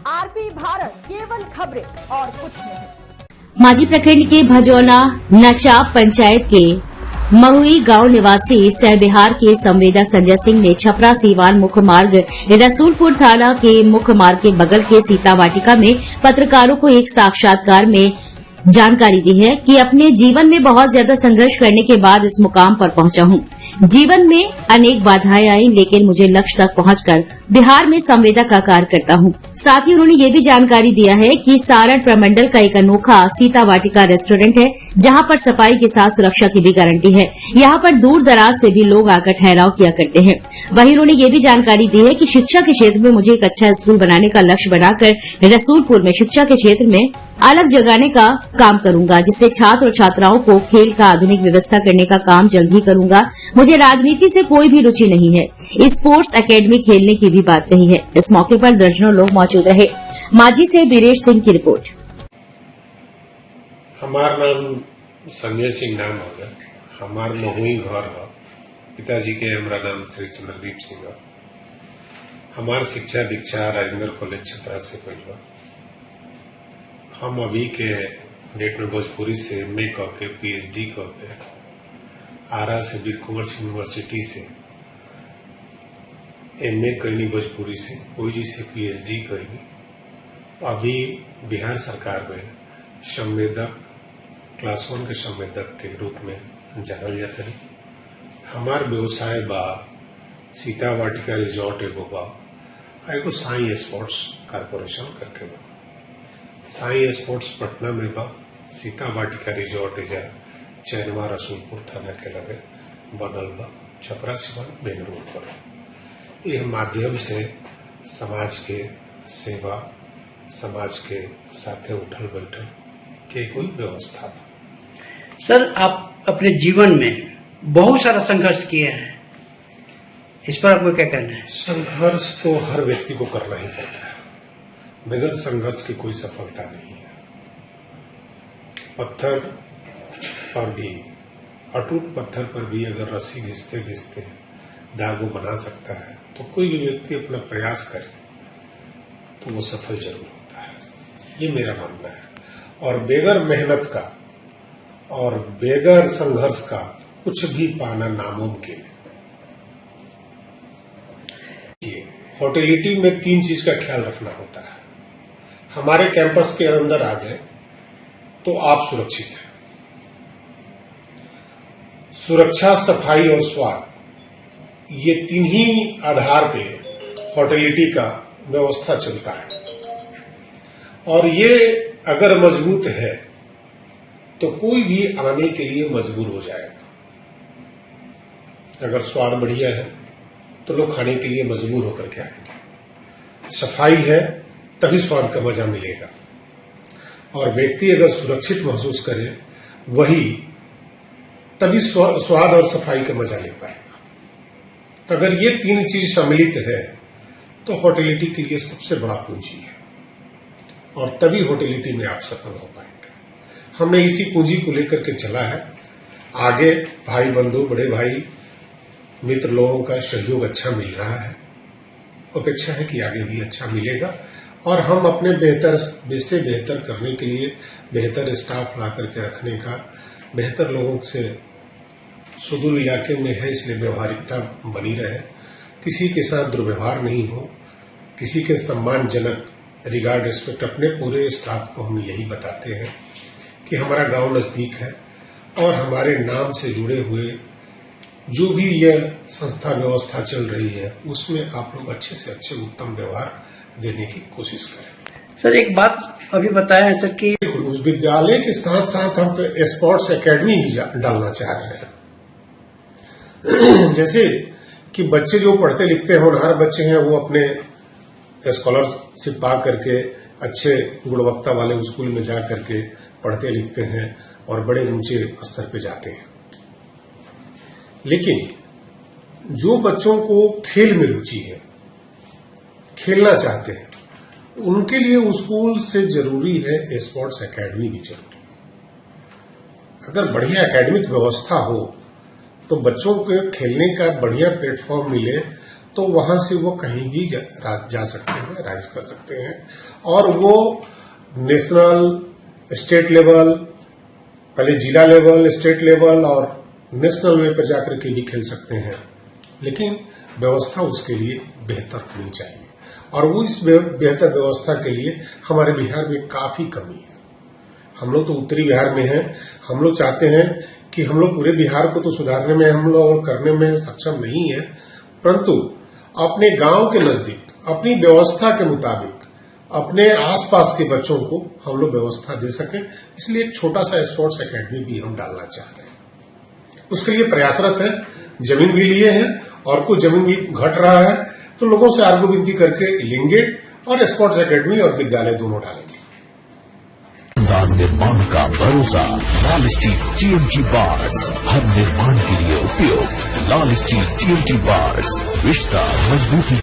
RP Bharat, केवल खबरें और कुछ नहीं। मांझी प्रखंड के भजौला नचाप पंचायत के महुई गांव निवासी सह बिहार के संवेदक संजय सिंह ने छपरा सीवान मुख्य मार्ग रसूलपुर थाना के मुख्य मार्ग के बगल के सीता वाटिका में पत्रकारों को एक साक्षात्कार में जानकारी दी है कि अपने जीवन में बहुत ज्यादा संघर्ष करने के बाद इस मुकाम पर पहुंचा हूं। जीवन में अनेक बाधाएं आई, लेकिन मुझे लक्ष्य तक पहुंचकर बिहार में संवेदक का कार्य करता हूं। साथ ही उन्होंने ये भी जानकारी दिया है कि सारण प्रमंडल का एक अनोखा सीता वाटिका रेस्टोरेंट है, जहां पर सफाई के साथ सुरक्षा की भी गारंटी है। यहां पर दूर दराज से भी लोग आकर ठहराव किया करते हैं। वहीं उन्होंने ये भी जानकारी दी है कि शिक्षा के क्षेत्र में मुझे एक अच्छा स्कूल बनाने का लक्ष्य बनाकर रसूलपुर में शिक्षा के क्षेत्र में अलग जगाने का काम करूंगा, जिससे छात्र और छात्राओं को खेल का आधुनिक व्यवस्था करने का काम जल्द ही करूंगा। मुझे राजनीति से कोई भी रुचि नहीं है। स्पोर्ट्स एकेडमी खेलने की भी बात कही है। इस मौके पर दर्जनों लोग मौजूद रहे। मांझी से बीरेश सिंह की रिपोर्ट। हमार नाम संजय सिंह नाम होगा। हमार महुई घर है। पिताजी के हमारा नाम श्री चंद्रदीप सिंह है। हमार शिक्षा दीक्षा राजेंद्र कॉलेज छपरा से पहले। हम अभी के डेट में भोजपुरी से एमए करके पीएचडी करके आरा से वीर कुंवर सिंह यूनिवर्सिटी से एमए कईनी भोजपुरी से, ओजी से पीएचडी कईनी। अभी बिहार सरकार में संवेदक क्लास 1 के संवेदक के रूप में जानल जाता है। हमार व्यवसाय बा सीता वाटिका रिजॉर्ट एगो बा, एगो साई स्पोर्ट्स कारपोरेशन करके बा। साई स्पोर्ट्स पटना में बा, सीता वाटिका रिजॉर्ट एजा चैनवा रसूलपुर थाना के लगे बनल बा, छपरा सिवान मेन रोड पर। यह माध्यम से समाज के सेवा, समाज के साथे उठल बैठल के कोई व्यवस्था बा। सर, आप अपने जीवन में बहुत सारा संघर्ष किए हैं, इस पर आपको क्या कहना है? संघर्ष तो हर व्यक्ति को करना ही पड़ता है। बगैर संघर्ष की कोई सफलता नहीं है। पत्थर पर भी, अटूट पत्थर पर भी अगर रस्सी घिसते घिसते दागो बना सकता है, तो कोई भी व्यक्ति अपना प्रयास करे तो वो सफल जरूर होता है। ये मेरा मानना है। और बेगर मेहनत का और बेगर संघर्ष का कुछ भी पाना नामुमकिन है। होटेलिटी में 3 चीज का ख्याल रखना होता है। हमारे कैंपस के अंदर आ गए तो आप सुरक्षित हैं। सुरक्षा, सफाई और स्वाद, ये 3 ही आधार पे होटेलिटी का व्यवस्था चलता है। और ये अगर मजबूत है तो कोई भी आने के लिए मजबूर हो जाएगा। अगर स्वाद बढ़िया है तो लोग खाने के लिए मजबूर होकर के आएंगे। सफाई है तभी स्वाद का मजा मिलेगा। और व्यक्ति अगर सुरक्षित महसूस करे, वही तभी स्वाद और सफाई का मजा ले पाएगा। तो अगर ये 3 चीज सम्मिलित है तो होटेलिटी के लिए सबसे बड़ा पूंजी है, और तभी होटेलिटी में आप सफल हो पाएंगे। हमने इसी पूंजी को लेकर के चला है। आगे भाई बंधु, बड़े भाई, मित्र लोगों का सहयोग अच्छा मिल रहा है। अपेक्षा है कि आगे भी अच्छा मिलेगा। और हम अपने बेहतर से बेहतर करने के लिए बेहतर स्टाफ ला करके रखने का, बेहतर लोगों से, सुदूर इलाके में है इसलिए व्यवहारिकता बनी रहे, किसी के साथ दुर्व्यवहार नहीं हो, किसी के सम्मानजनक रिगार्ड रिस्पेक्ट। अपने पूरे स्टाफ को हम यही बताते हैं कि हमारा गांव नजदीक है और हमारे नाम से जुड़े हुए जो भी यह संस्था व्यवस्था चल रही है, उसमें आप लोग अच्छे से अच्छे उत्तम व्यवहार देने की कोशिश करें। सर, एक बात अभी बताया है सर कि उस विद्यालय के साथ साथ हम स्पोर्ट्स एकेडमी भी डालना चाह रहे हैं। जैसे कि बच्चे जो पढ़ते लिखते होनहार बच्चे हैं, वो अपने स्कॉलरशिप पा करके अच्छे गुणवत्ता वाले स्कूल में जा करके पढ़ते लिखते हैं और बड़े ऊंचे स्तर पे जाते हैं। लेकिन जो बच्चों को खेल में रुचि है, खेलना चाहते हैं, उनके लिए स्कूल से जरूरी है स्पोर्ट्स एकेडमी भी जरूरी है। अगर बढ़िया एकेडमिक व्यवस्था हो तो बच्चों के खेलने का बढ़िया प्लेटफॉर्म मिले तो वहां से वो कहीं भी जा सकते हैं, राइज कर सकते हैं और वो नेशनल, स्टेट लेवल, पहले जिला लेवल, स्टेट लेवल और नेशनल वे पर जाकर के भी खेल सकते हैं। लेकिन व्यवस्था उसके लिए बेहतर होनी चाहिए और वो इस बेहतर व्यवस्था के लिए हमारे बिहार में काफी कमी है। हम लोग तो उत्तरी बिहार में हैं, हम लोग चाहते हैं कि हम लोग पूरे बिहार को तो सुधारने में हम लोग करने में सक्षम नहीं है, परंतु अपने गांव के नजदीक अपनी व्यवस्था के मुताबिक अपने आसपास के बच्चों को हम लोग व्यवस्था दे सकें, इसलिए एक छोटा सा स्पोर्ट्स एकेडमी भी हम डालना चाह रहे हैं। उसके लिए प्रयासरत है, जमीन भी लिए हैं और कुछ जमीन भी घट रहा है, तो लोगों से आर्गू विनती करके लेंगे और स्पोर्ट्स एकेडमी और विद्यालय दोनों डालेंगे। निर्माण का भरोसा लाल स्टील TMT बार्स, हर निर्माण के लिए उपयोग लाल स्टील TMT बार्स, रिश्ता मजबूती।